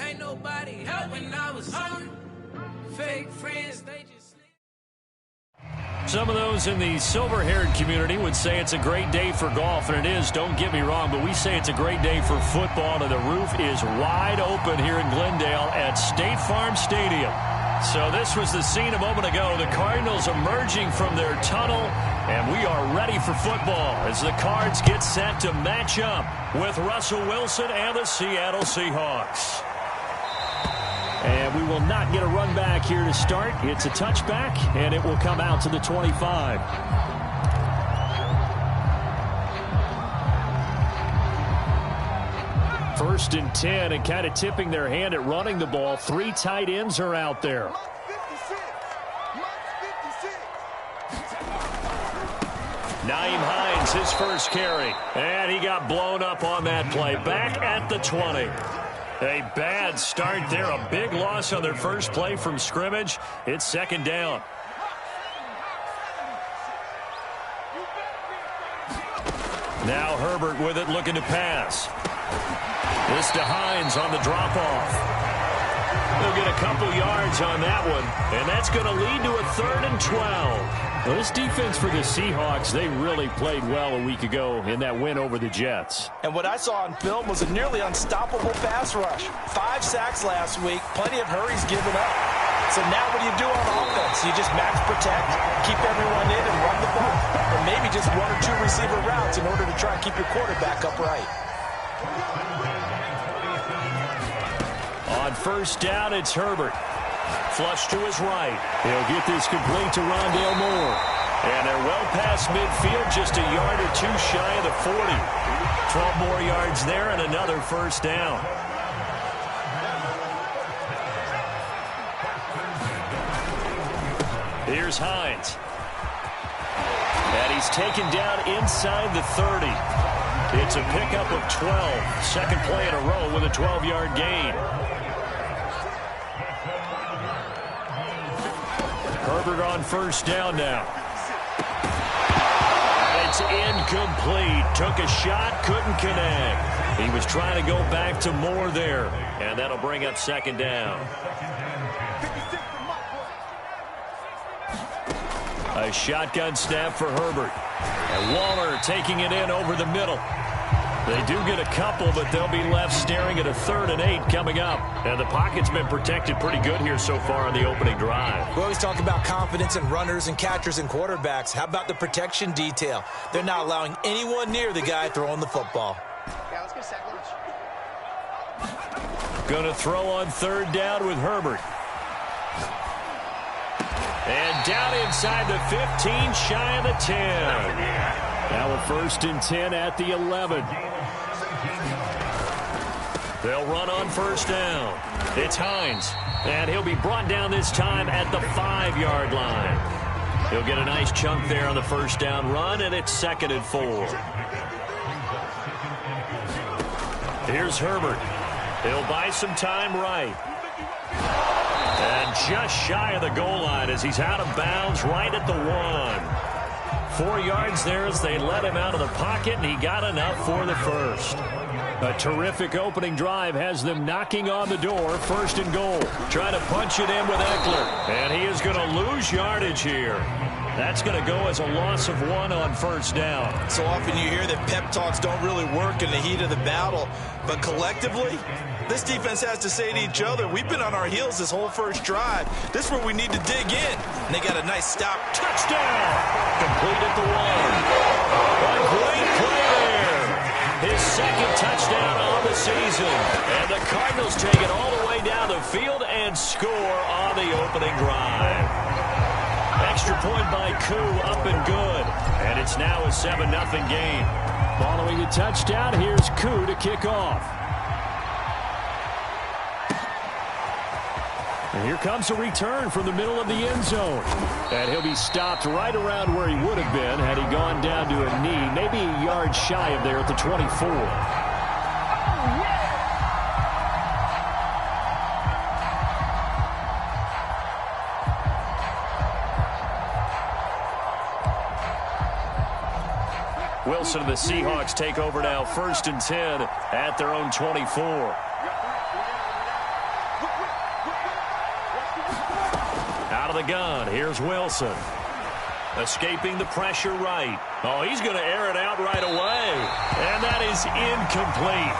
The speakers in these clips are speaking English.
Ain't nobody help when I was hungry. Fake friends, they just... Some of those in the silver-haired community would say it's a great day for golf, and it is, don't get me wrong, but we say it's a great day for football, and the roof is wide open here in Glendale at State Farm Stadium. So this was the scene a moment ago, the Cardinals emerging from their tunnel, and we are ready for football as the Cards get set to match up with Russell Wilson and the Seattle Seahawks. And we will not get a run back here to start. It's a touchback, and it will come out to the 25. First and 10, and kind of tipping their hand at running the ball. 3 tight ends are out there. Nyheim Hines, his first carry. And he got blown up on that play. Back at the 20. A bad start there. A big loss on their first play from scrimmage. It's second down. Now Herbert with it, looking to pass. This to Hines on the drop-off. They'll get a couple yards on that one, and that's going to lead to a 3rd and 12. Well, this defense for the Seahawks, they really played well a week ago in that win over the Jets. And what I saw on film was a nearly unstoppable pass rush. 5 sacks last week, plenty of hurries given up. So now what do you do on offense? You just max protect, keep everyone in and run the ball. Or maybe just 1 or 2 receiver routes in order to try and keep your quarterback upright. On first down, it's Herbert. Flush to his right. He'll get this complete to Rondale Moore. And they're well past midfield, just a yard or 2 shy of the 40. 12 more yards there and another first down. Here's Hines. And he's taken down inside the 30. It's a pickup of 12. Second play in a row with a 12-yard gain. Herbert on first down now. It's incomplete. Took a shot, couldn't connect. He was trying to go back to Moore there. And that'll bring up second down. A shotgun snap for Herbert. And Waller taking it in over the middle. They do get a couple, but they'll be left staring at a 3rd and 8 coming up. And the pocket's been protected pretty good here so far on the opening drive. We always talk about confidence in runners and catchers and quarterbacks. How about the protection detail? They're not allowing anyone near the guy throwing the football. Yeah, let's go second. Gonna throw on third down with Herbert. And down inside the 15, shy of the 10. Now a 1st and 10 at the 11. They'll run on first down. It's Hines. And he'll be brought down this time at the 5-yard line. He'll get a nice chunk there on the first down run, and it's 2nd and 4. Here's Herbert. He'll buy some time right. And just shy of the goal line as he's out of bounds right at the 1. 4 yards there as they let him out of the pocket, and he got enough for the first. A terrific opening drive has them knocking on the door. 1st and goal. Trying to punch it in with Eckler. And he is going to lose yardage here. That's going to go as a loss of 1 on first down. So often you hear that pep talks don't really work in the heat of the battle. But collectively, this defense has to say to each other, we've been on our heels this whole first drive. This is where we need to dig in. And they got a nice stop. Touchdown! Complete at the 1. A great play there. His 2nd touchdown on the season. And the Cardinals take it all the way down the field and score on the opening drive. Extra point by Koo, up and good. And it's now a 7-0 game. Following the touchdown, here's Koo to kick off. And here comes a return from the middle of the end zone. And he'll be stopped right around where he would have been had he gone down to a knee, maybe a yard shy of there at the 24. Wilson and the Seahawks take over now, 1st and 10 at their own 24. Out of the gun, here's Wilson. Escaping the pressure right. Oh, he's going to air it out right away. And that is incomplete.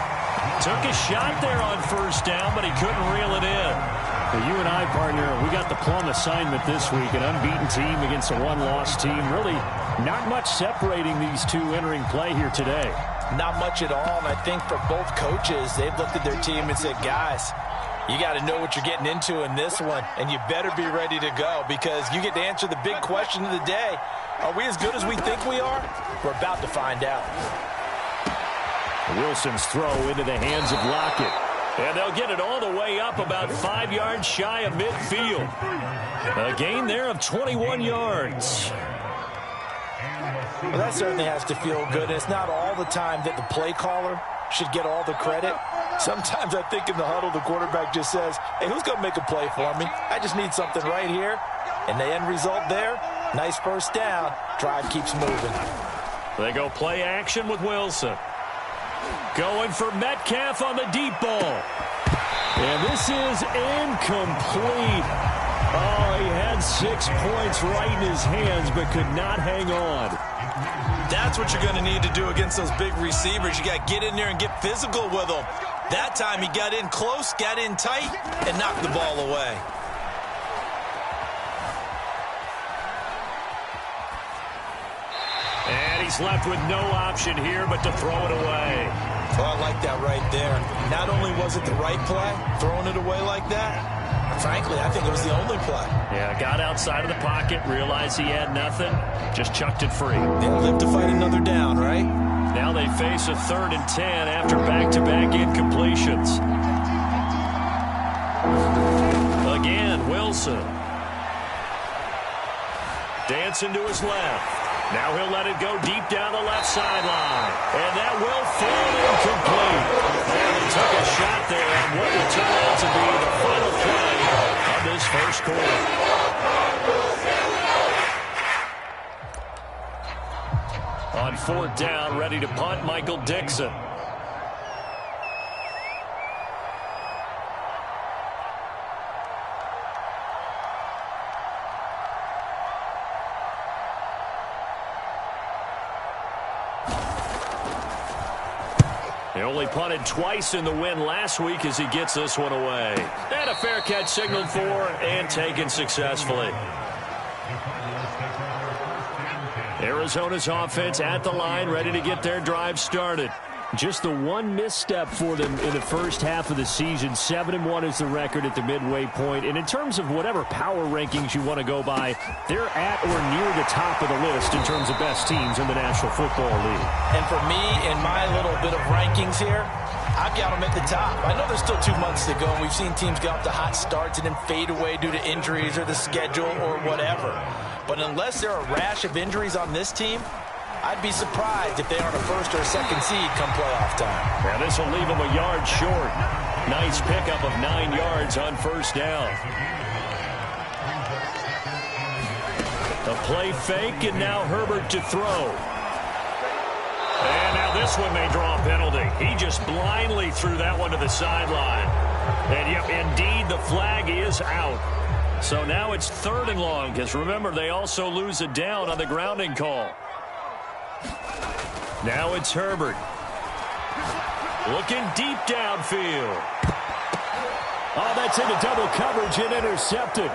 Took a shot there on first down, but he couldn't reel it in. Well, you and I, partner, we got the plum assignment this week. An unbeaten team against a one-loss team. Really not much separating these two entering play here today. Not much at all, and I think for both coaches, they've looked at their team and said, guys, you got to know what you're getting into in this one, and you better be ready to go because you get to answer the big question of the day. Are we as good as we think we are? We're about to find out. Wilson's throw into the hands of Lockett. And they'll get it all the way up about 5 yards shy of midfield. A gain there of 21 yards. Well, that certainly has to feel good. It's not all the time that the play caller should get all the credit. Sometimes I think in the huddle, the quarterback just says, hey, who's going to make a play for me? I just need something right here. And the end result there, nice first down. Drive keeps moving. They go play action with Wilson. Going for Metcalf on the deep ball. And this is incomplete. Oh, he had 6 points right in his hands, but could not hang on. That's what you're going to need to do against those big receivers. You got to get in there and get physical with them. That time he got in close, got in tight, and knocked the ball away. And he's left with no option here but to throw it away. Well, I like that right there. Not only was it the right play, throwing it away like that, frankly, I think it was the only play. Yeah, got outside of the pocket, realized he had nothing, just chucked it free. They'll live to fight another down, right? Now they face a 3rd and 10 after back-to-back incompletions. Again, Wilson. Dancing to his left. Now he'll let it go deep down the left sideline. And that will fall incomplete. And they took a shot there on what will turn out to be the final play of this first quarter. On 4th down, ready to punt, Michael Dixon. He only punted twice in the win last week as he gets this one away. And a fair catch signaled for and taken successfully. Arizona's offense at the line, ready to get their drive started. Just the one misstep for them in the first half of the season. 7-1 is the record at the midway point. And in terms of whatever power rankings you want to go by, they're at or near the top of the list in terms of best teams in the National Football League. And for me, in my little bit of rankings here, I've got them at the top. I know there's still 2 months to go, and we've seen teams get off to hot starts and then fade away due to injuries or the schedule or whatever. But unless there are a rash of injuries on this team, I'd be surprised if they aren't a 1st or 2nd seed come playoff time. Yeah, this will leave them a yard short. Nice pickup of 9 yards on first down. A play fake, and now Herbert to throw. And now this one may draw a penalty. He just blindly threw that one to the sideline. And yep, indeed, the flag is out. So now it's 3rd and long, because remember, they also lose a down on the grounding call. Now it's Herbert. Looking deep downfield. Oh, that's into double coverage and intercepted.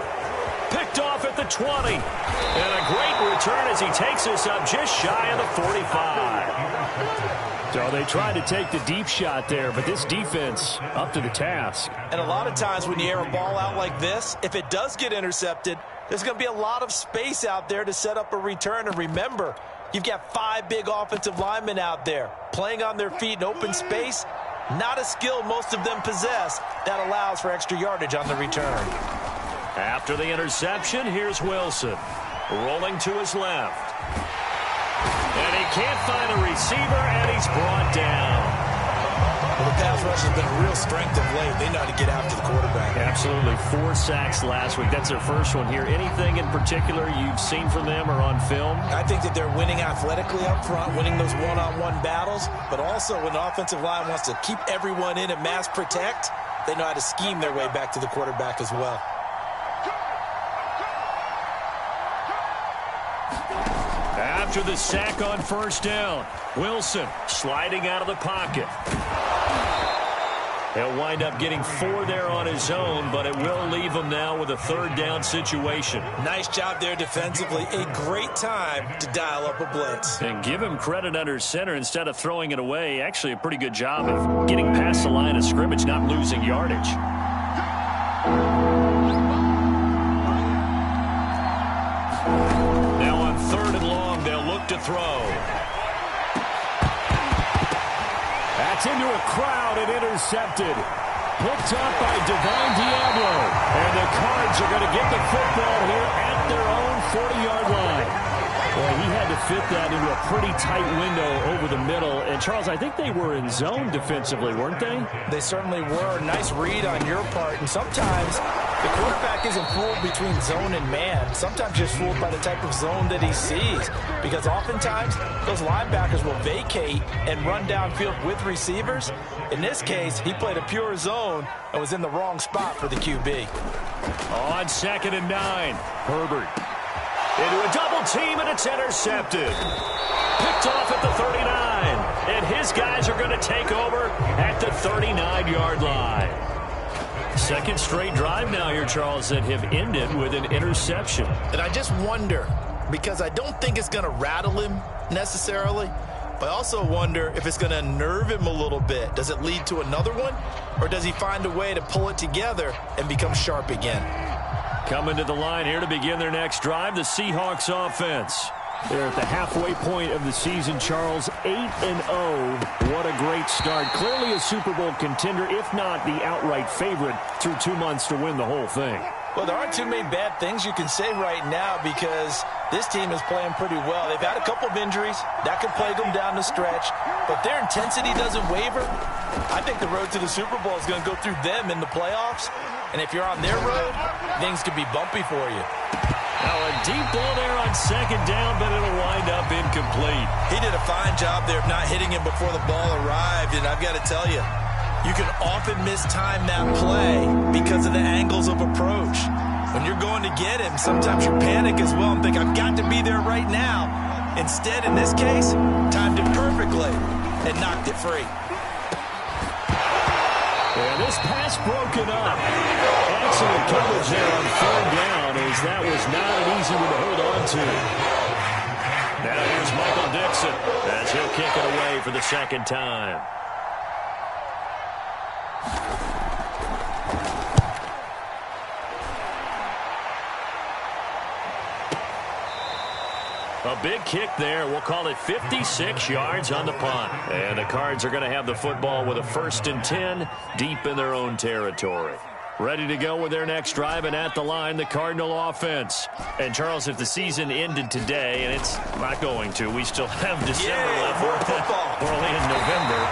Picked off at the 20. And a great return as he takes us up just shy of the 45. So they tried to take the deep shot there, but this defense up to the task. And a lot of times when you air a ball out like this, if it does get intercepted, there's going to be a lot of space out there to set up a return. And remember, you've got 5 big offensive linemen out there playing on their feet in open space. Not a skill most of them possess that allows for extra yardage on the return. After the interception, here's Wilson. Rolling to his left. And he can't find a receiver, and he's brought down. Well, the pass rush has been a real strength of late. They know how to get after the quarterback. Absolutely. 4 sacks last week. That's their first one here. Anything in particular you've seen from them or on film? I think that they're winning athletically up front, winning those one-on-one battles, but also when the offensive line wants to keep everyone in and mass protect, they know how to scheme their way back to the quarterback as well. After the sack on first down, Wilson sliding out of the pocket. He'll wind up getting 4 there on his own, but it will leave him now with a third down situation. Nice job there defensively. A great time to dial up a blitz. And give him credit under center instead of throwing it away. Actually, a pretty good job of getting past the line of scrimmage, not losing yardage. Now on 3rd and long, they'll look to throw. That's into a crowd and intercepted. Picked up by Divine Diablo. And the Cards are going to get the football here at their own 40-yard line. Well, he had to fit that into a pretty tight window over the middle. And, Charles, I think they were in zone defensively, weren't they? They certainly were. Nice read on your part. And sometimes the quarterback isn't fooled between zone and man. Sometimes just fooled by the type of zone that he sees. Because oftentimes those linebackers will vacate and run downfield with receivers. In this case, he played a pure zone and was in the wrong spot for the QB. On 2nd and 9, Herbert into a double team, and it's intercepted. Picked off at the 39. And his guys are going to take over at the 39-yard line. Second straight drive now here, Charles, that have ended with an interception. And I just wonder, because I don't think it's going to rattle him necessarily, but I also wonder if it's going to unnerve him a little bit. Does it lead to another one, or does he find a way to pull it together and become sharp again? Coming to the line here to begin their next drive, the Seahawks offense. They're at the halfway point of the season, Charles, 8-0. What a great start. Clearly a Super Bowl contender, if not the outright favorite, through 2 months to win the whole thing. Well, there aren't too many bad things you can say right now because this team is playing pretty well. They've had a couple of injuries. That could plague them down the stretch. But their intensity doesn't waver. I think the road to the Super Bowl is going to go through them in the playoffs. And if you're on their road, things could be bumpy for you. Now a deep ball there on 2nd down, but it'll wind up incomplete. He did a fine job there of not hitting him before the ball arrived, and I've got to tell you, you can often mistime that play because of the angles of approach. When you're going to get him, sometimes you panic as well and think, I've got to be there right now. Instead, in this case, timed it perfectly and knocked it free. And this pass broken up. Excellent coverage there on 3rd down, as that was not an easy one to hold on to. Now here's Michael Dixon as he'll kick it away for the 2nd time. A big kick there. We'll call it 56 yards on the punt. And the Cards are going to have the football with a 1st and 10 deep in their own territory. Ready to go with their next drive, and at the line, the Cardinal offense. And, Charles, if the season ended today, and it's not going to, we still have December left. We're only in November.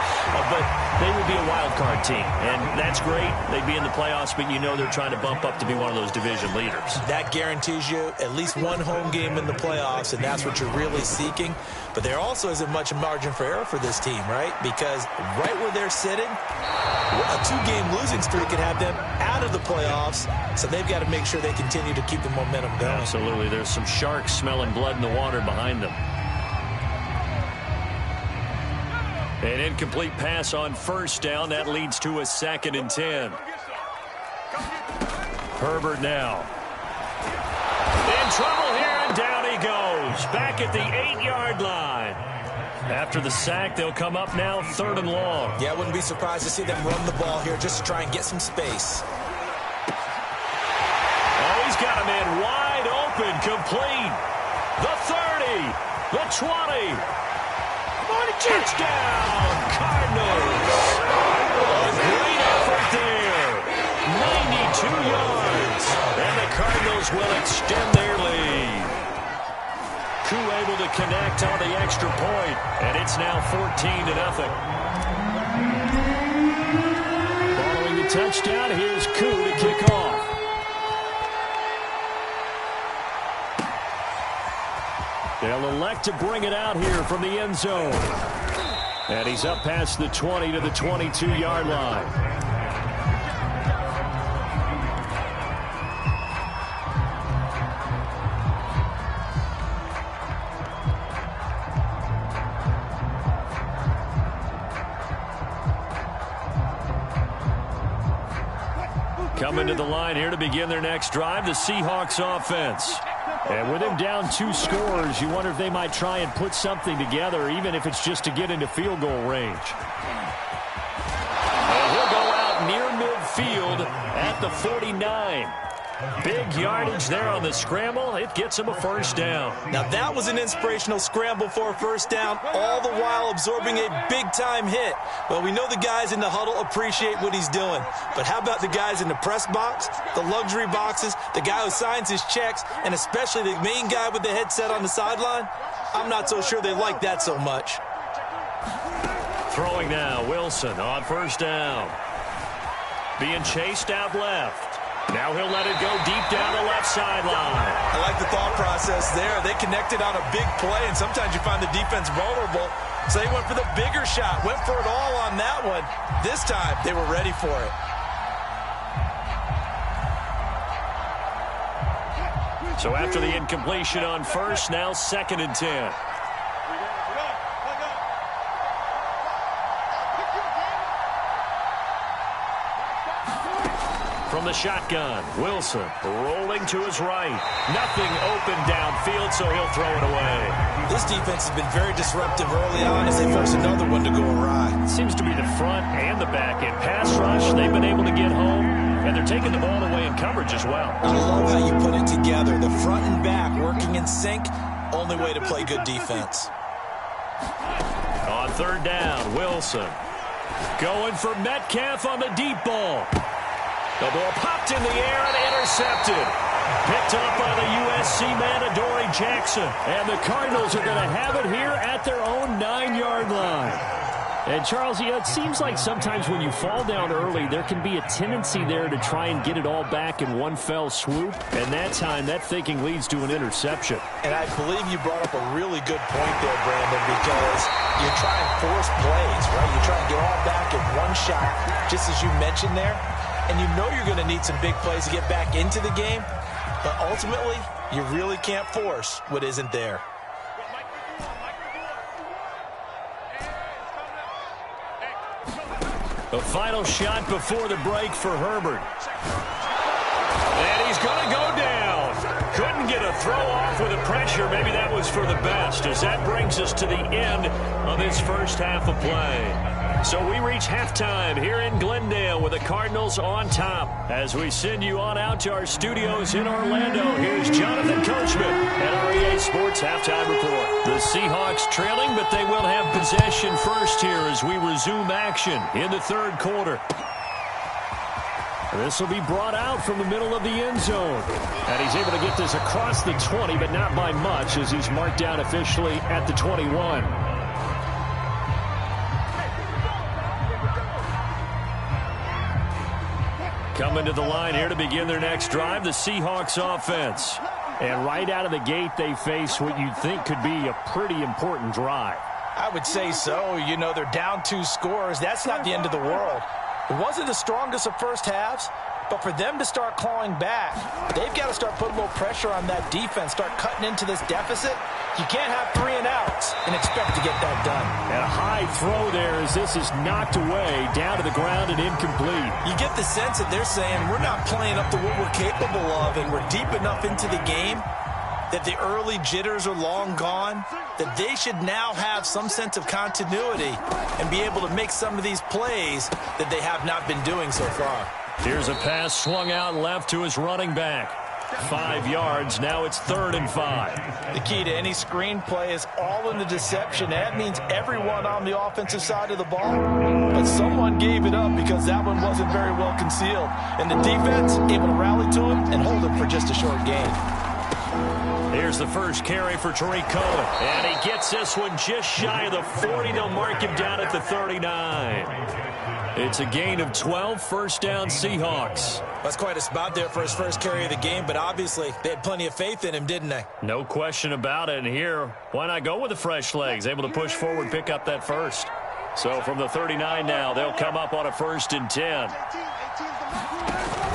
But they would be a wild card team, and that's great. They'd be in the playoffs, but you know they're trying to bump up to be one of those division leaders. That guarantees you at least one home game in the playoffs, and that's what you're really seeking. But there also isn't much margin for error for this team, right? Because right where they're sitting, a 2-game losing streak could have them out of the playoffs, so they've got to make sure they continue to keep the momentum going. Absolutely. There's some sharks smelling blood in the water behind them. An incomplete pass on 1st down. That leads to a 2nd and 10. Herbert now. In trouble here, and down he goes. Back at the 8-yard line. After the sack, they'll come up now 3rd and long. Yeah, I wouldn't be surprised to see them run the ball here just to try and get some space. Oh, he's got a man wide open, complete. The 30, the 20. Touchdown, Cardinals. A great effort there. 92 yards. And the Cardinals will extend their lead. Koo able to connect on the extra point, and it's now 14-0. Following the touchdown, here's Koo to kick off. They'll elect to bring it out here from the end zone. And he's up past the 20 to the 22-yard line. Coming to the line here to begin their next drive, the Seahawks offense. And with him down 2 scores, you wonder if they might try and put something together, even if it's just to get into field goal range. And he'll go out near midfield at the 49. Big yardage there on the scramble. It gets him a first down. Now that was an inspirational scramble for a first down, all the while absorbing a big-time hit. Well, we know the guys in the huddle appreciate what he's doing. But how about the guys in the press box, the luxury boxes, the guy who signs his checks, and especially the main guy with the headset on the sideline? I'm not so sure they like that so much. Throwing now, Wilson on first down. Being chased out left. Now he'll let it go deep down the left sideline. I like the thought process there. They connected on a big play, and sometimes you find the defense vulnerable. So they went for the bigger shot, went for it all on that one. This time, they were ready for it. So after the incompletion on first, now 2nd and 10. From the shotgun, Wilson rolling to his right. Nothing open downfield, so he'll throw it away. This defense has been very disruptive early on as they force another one to go awry. Seems to be the front and the back end. Pass rush, they've been able to get home, and they're taking the ball away in coverage as well. I love how you put it together. The front and back working in sync, only way to play good defense. On 3rd down, Wilson going for Metcalf on the deep ball. The ball popped in the air and intercepted. Picked up by the USC man, Adoree Jackson. And the Cardinals are going to have it here at their own 9-yard line. And, Charles, it seems like sometimes when you fall down early, there can be a tendency there to try and get it all back in one fell swoop. And that time, that thinking leads to an interception. And I believe you brought up a really good point there, Brandon, because you try and force plays, right? You try and get all back in one shot, just as you mentioned there. And you know you're going to need some big plays to get back into the game. But ultimately, you really can't force what isn't there. The final shot before the break for Herbert. And he's going to go down. Couldn't get a throw off with the pressure. Maybe that was for the best, as that brings us to the end of this first half of play. So we reach halftime here in Glendale with the Cardinals on top. As we send you on out to our studios in Orlando, here's Jonathan Coachman at our EA Sports Halftime Report. The Seahawks trailing, but they will have possession first here as we resume action in the 3rd quarter. This will be brought out from the middle of the end zone. And he's able to get this across the 20, but not by much, as he's marked down officially at the 21. Coming to the line here to begin their next drive, the Seahawks offense. And right out of the gate, they face what you'd think could be a pretty important drive. I would say so. You know, they're down 2 scores. That's not the end of the world. It wasn't the strongest of first halves, but for them to start clawing back, they've got to start putting a little pressure on that defense, start cutting into this deficit. You can't have 3 and outs and expect to get that done. And a high throw there as this is knocked away, down to the ground and incomplete. You get the sense that they're saying we're not playing up to what we're capable of, and we're deep enough into the game that the early jitters are long gone, that they should now have some sense of continuity and be able to make some of these plays that they have not been doing so far. Here's a pass swung out left to his running back. 5 yards. Now it's 3rd and 5. The key to any screenplay is all in the deception. That means everyone on the offensive side of the ball. But someone gave it up because that one wasn't very well concealed. And the defense able to rally to him and hold him for just a short gain. Here's the first carry for Tariq Cohen. And he gets this one just shy of the 40. They'll mark him down at the 39. It's a gain of 12, first down Seahawks. That's quite a spot there for his first carry of the game, but obviously they had plenty of faith in him, didn't they? No question about it. And here, why not go with the fresh legs? Able to push forward, pick up that first. So from the 39 now, they'll come up on a 1st and 10.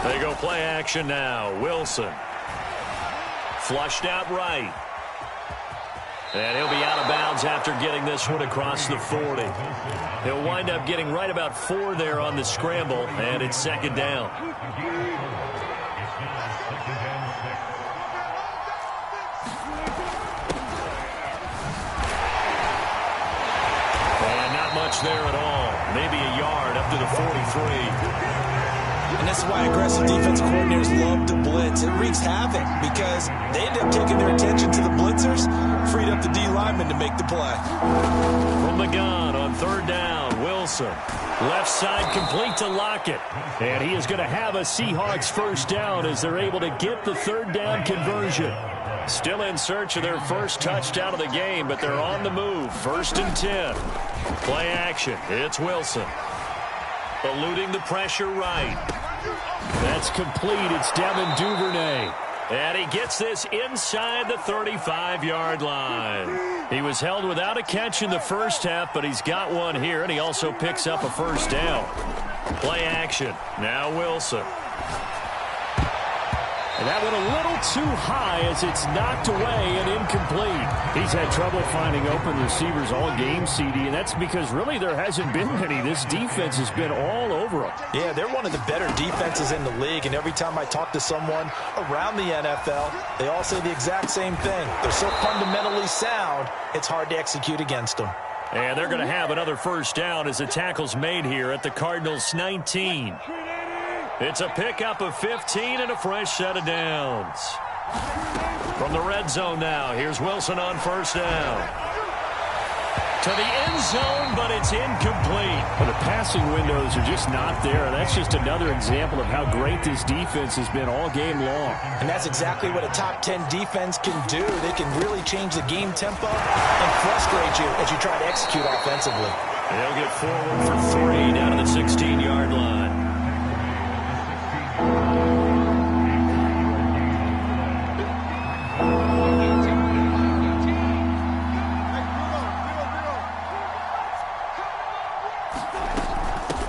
They go play action now. Wilson. Flushed out right. And he'll be out of bounds after getting this one across the 40. He'll wind up getting right about 4 there on the scramble, and it's second down. And not much there at all. Maybe a yard up to the 43. And this is why aggressive defense coordinators love to blitz. It wreaks havoc because they end up taking their attention to the blitzers, freed up the D lineman to make the play. From the gun on third down, Wilson. Left side complete to Lockett. And he is going to have a Seahawks first down as they're able to get the third down conversion. Still in search of their first touchdown of the game, but they're on the move. 1st and 10. Play action. It's Wilson. Eluding the pressure right. That's complete. It's Devin Duvernay. And he gets this inside the 35-yard line. He was held without a catch in the first half, but he's got one here, and he also picks up a first down. Play action. Now Wilson. And that went a little too high as it's knocked away and incomplete. He's had trouble finding open receivers all game, CD, and that's because really there hasn't been many. This defense has been all over them. Yeah, they're one of the better defenses in the league, and every time I talk to someone around the NFL, they all say the exact same thing. They're so fundamentally sound, it's hard to execute against them. And they're going to have another first down as the tackle's made here at the Cardinals' 19. It's a pickup of 15 and a fresh set of downs. From the red zone now, here's Wilson on first down. To the end zone, but it's incomplete. Well, the passing windows are just not there. That's just another example of how great this defense has been all game long. And that's exactly what a top 10 defense can do. They can really change the game tempo and frustrate you as you try to execute offensively. They'll get forward for 3 down to the 16-yard line.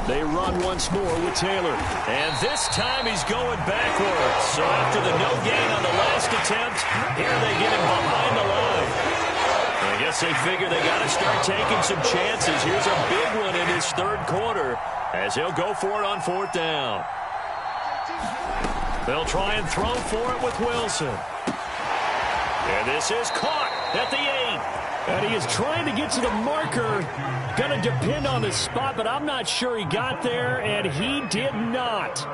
They run once more with Taylor. And this time he's going backwards. So after the no gain on the last attempt, here they get him behind the line. I guess they figure they got to start taking some chances. Here's a big one in his third quarter as he'll go for it on 4th down. They'll try and throw for it with Wilson. And this is caught at the 8. And he is trying to get to the marker. Going to depend on the spot, but I'm not sure he got there, and he did not.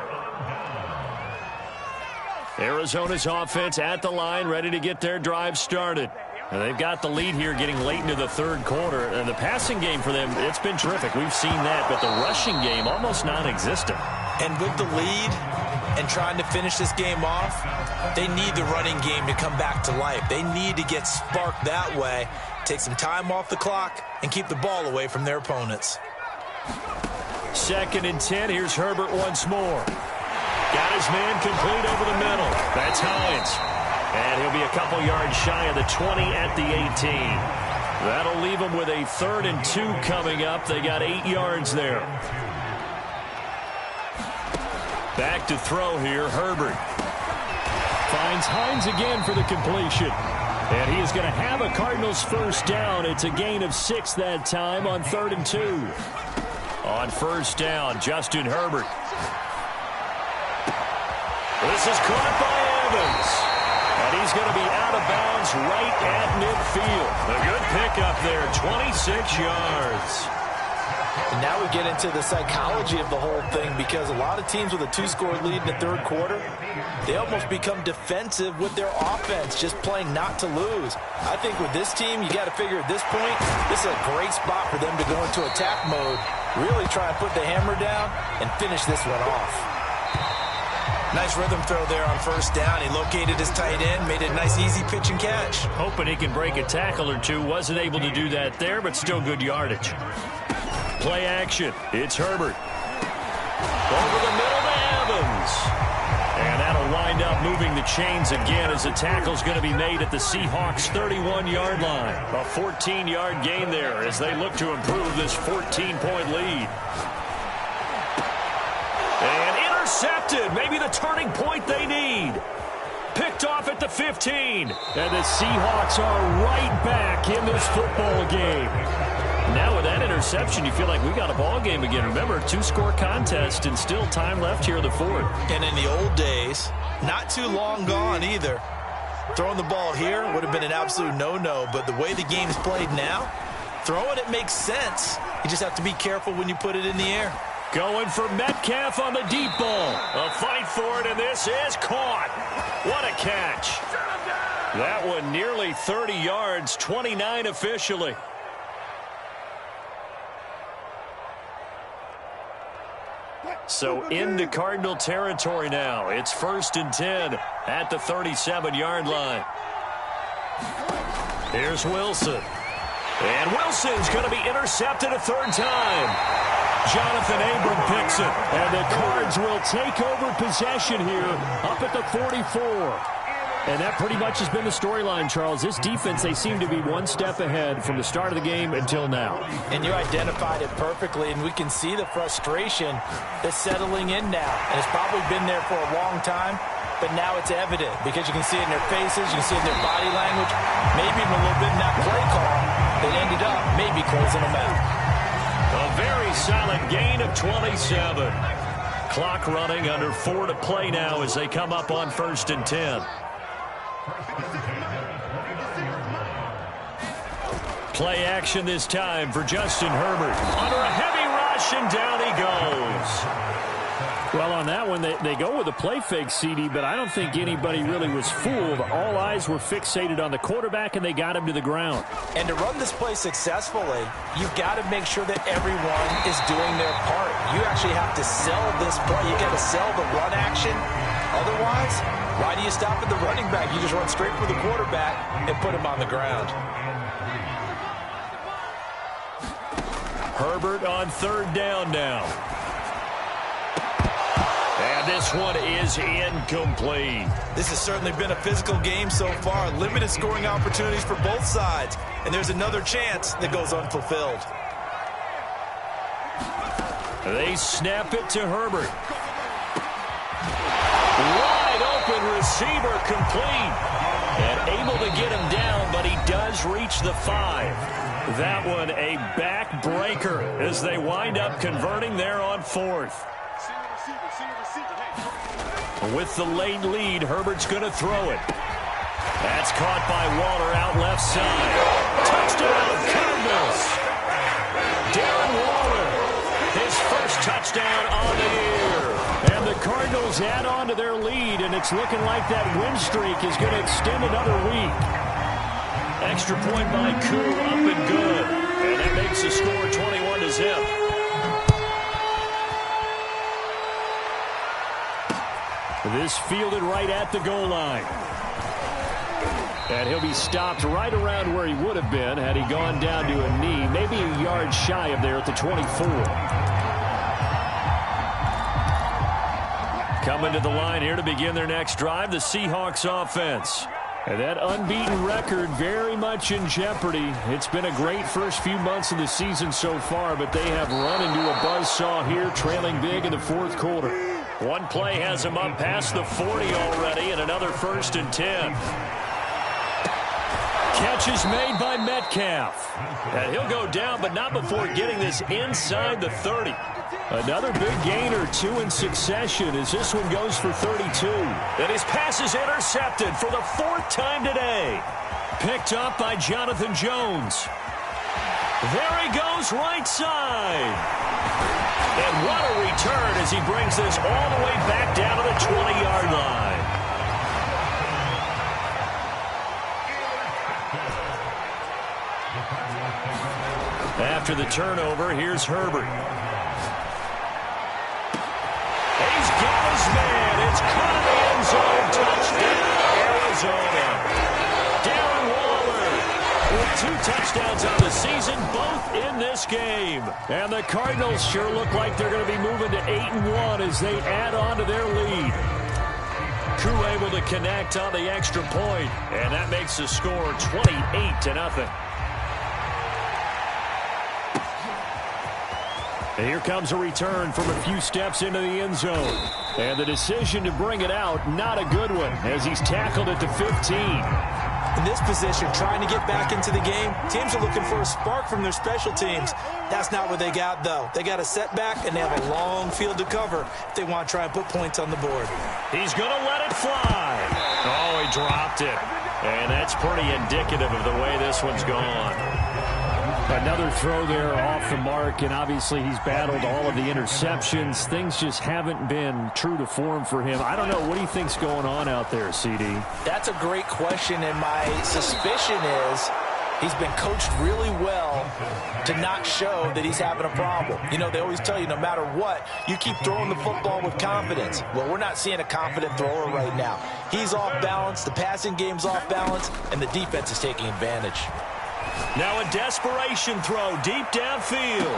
Arizona's offense at the line, ready to get their drive started. And they've got the lead here getting late into the third quarter. And the passing game for them, it's been terrific. We've seen that, but the rushing game almost non-existent. And with the lead and trying to finish this game off, they need the running game to come back to life. They need to get sparked that way, take some time off the clock, and keep the ball away from their opponents. 2nd and 10. Here's Herbert once more. Got his man complete over the middle. That's Hines. And he'll be a couple yards shy of the 20 at the 18. That'll leave them with a 3rd and 2 coming up. They got 8 yards there. Back to throw here, Herbert. Finds Hines again for the completion. And he is going to have a Cardinals first down. It's a gain of 6 that time on 3rd and 2. On first down, Justin Herbert. This is caught by Evans. And he's going to be out of bounds right at midfield. A good pickup there, 26 yards. And now we get into the psychology of the whole thing, because a lot of teams with a 2-score lead in the third quarter, they almost become defensive with their offense, just playing not to lose. I think with this team, you got to figure at this point, this is a great spot for them to go into attack mode, really try and put the hammer down and finish this one off. Nice rhythm throw there on first down. He located his tight end, made a nice easy pitch and catch. Hoping he can break a tackle or two. Wasn't able to do that there, but still good yardage. Play action. It's Herbert. Over the middle to Evans. And that'll wind up moving the chains again as the tackle's going to be made at the Seahawks' 31-yard line. A 14-yard gain there as they look to improve this 14-point lead. And intercepted. Maybe the turning point they need. Picked off at the 15. And the Seahawks are right back in this football game. Now with that interception, you feel like we got a ball game again. Remember, 2-score contest and still time left here in the fourth. And in the old days, not too long gone either, throwing the ball here would have been an absolute no-no. But the way the game's played now, throwing it makes sense. You just have to be careful when you put it in the air. Going for Metcalf on the deep ball. A fight for it, and this is caught. What a catch. That one nearly 30 yards, 29 officially. So into Cardinal territory now. It's 1st and 10 at the 37-yard line. Here's Wilson. And Wilson's going to be intercepted a third time. Jonathan Abram picks it. And the Cards will take over possession here up at the 44. And that pretty much has been the storyline, Charles. This defense, they seem to be one step ahead from the start of the game until now. And you identified it perfectly, and we can see the frustration that's settling in now. And it's probably been there for a long time, but now it's evident because you can see it in their faces, you can see it in their body language, maybe even a little bit in that play call that ended up maybe closing them out. A very solid gain of 27. Clock running, under 4 to play now as they come up on 1st and 10. Play action this time for Justin Herbert. Under a heavy rush, and down he goes. Well, on that one, they go with a play fake, CD, but I don't think anybody really was fooled. All eyes were fixated on the quarterback, and they got him to the ground. And to run this play successfully, you've got to make sure that everyone is doing their part. You actually have to sell this play. You got to sell the run action. Otherwise, why do you stop at the running back? You just run straight for the quarterback and put him on the ground. Herbert on 3rd down now. And this one is incomplete. This has certainly been a physical game so far. Limited scoring opportunities for both sides. And there's another chance that goes unfulfilled. They snap it to Herbert. Wide open receiver, complete. And able to get him down, but he does reach the 5. That one a backbreaker as they wind up converting there on 4th. With the late lead, Herbert's going to throw it. That's caught by Waller out left side. Touchdown, Cardinals. Darren Waller, his first touchdown on the year. And the Cardinals add on to their lead, and it's looking like that win streak is going to extend another week. Extra point by Koo, up and good. And that makes the score 21-0. This fielded right at the goal line. And he'll be stopped right around where he would have been had he gone down to a knee, maybe a yard shy of there at the 24. Coming to the line here to begin their next drive, the Seahawks offense. And that unbeaten record very much in jeopardy. It's been a great first few months of the season so far, but they have run into a buzzsaw here, trailing big in the 4th quarter. One play has him up past the 40 already, and another 1st and 10. Catch is made by Metcalf. And he'll go down, but not before getting this inside the 30. Another big gain or 2 in succession as this one goes for 32. And his pass is intercepted for the 4th time today. Picked up by Jonathan Jones. There he goes right side. And what a return as he brings this all the way back down to the 20-yard line. After the turnover, here's Herbert. He's got his man. It's caught in the end zone. Touchdown, Arizona. Darren Waller with 2 touchdowns on the season, both in this game. And the Cardinals sure look like they're going to be moving to 8-1 as they add on to their lead. Koo able to connect on the extra point, and that makes the score 28-0. And here comes a return from a few steps into the end zone. And the decision to bring it out, not a good one, as he's tackled at the 15. In this position, trying to get back into the game, teams are looking for a spark from their special teams. That's not what they got, though. They got a setback, and they have a long field to cover if they want to try and put points on the board. He's going to let it fly. Oh, he dropped it. And that's pretty indicative of the way this one's gone. Another throw there off the mark, and obviously he's battled all of the interceptions. Things just haven't been true to form for him. I don't know. What do you think's going on out there, CD? That's a great question, and my suspicion is he's been coached really well to not show that he's having a problem. You know, they always tell you no matter what, you keep throwing the football with confidence. Well, we're not seeing a confident thrower right now. He's off balance, the passing game's off balance, and the defense is taking advantage. Now a desperation throw deep downfield.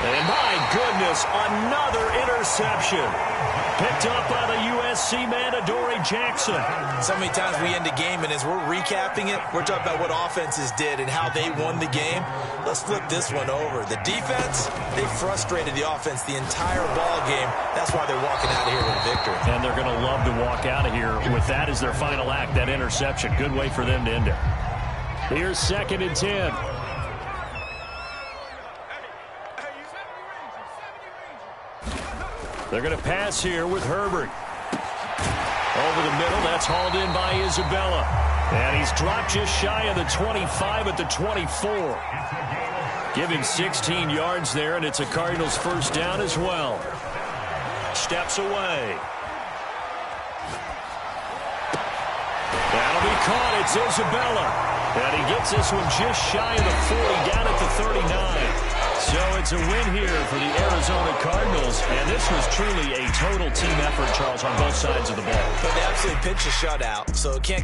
And my goodness, another interception. Picked up by the USC man, Adoree Jackson. So many times we end a game, and as we're recapping it, we're talking about what offenses did and how they won the game. Let's flip this one over. The defense, they frustrated the offense the entire ball game. That's why they're walking out of here with a victory. And they're going to love to walk out of here with that as their final act, that interception. Good way for them to end it. Here's 2nd and 10. They're going to pass here with Herbert. Over the middle, that's hauled in by Isabella. And he's dropped just shy of the 25 at the 24. Give him 16 yards there, and it's a Cardinals first down as well. Steps away. That'll be caught. It's Isabella. And he gets this one just shy of the 40, down at the 39. So it's a win here for the Arizona Cardinals. And this was truly a total team effort, Charles, on both sides of the ball. But they absolutely pitched a shutout, so it can't get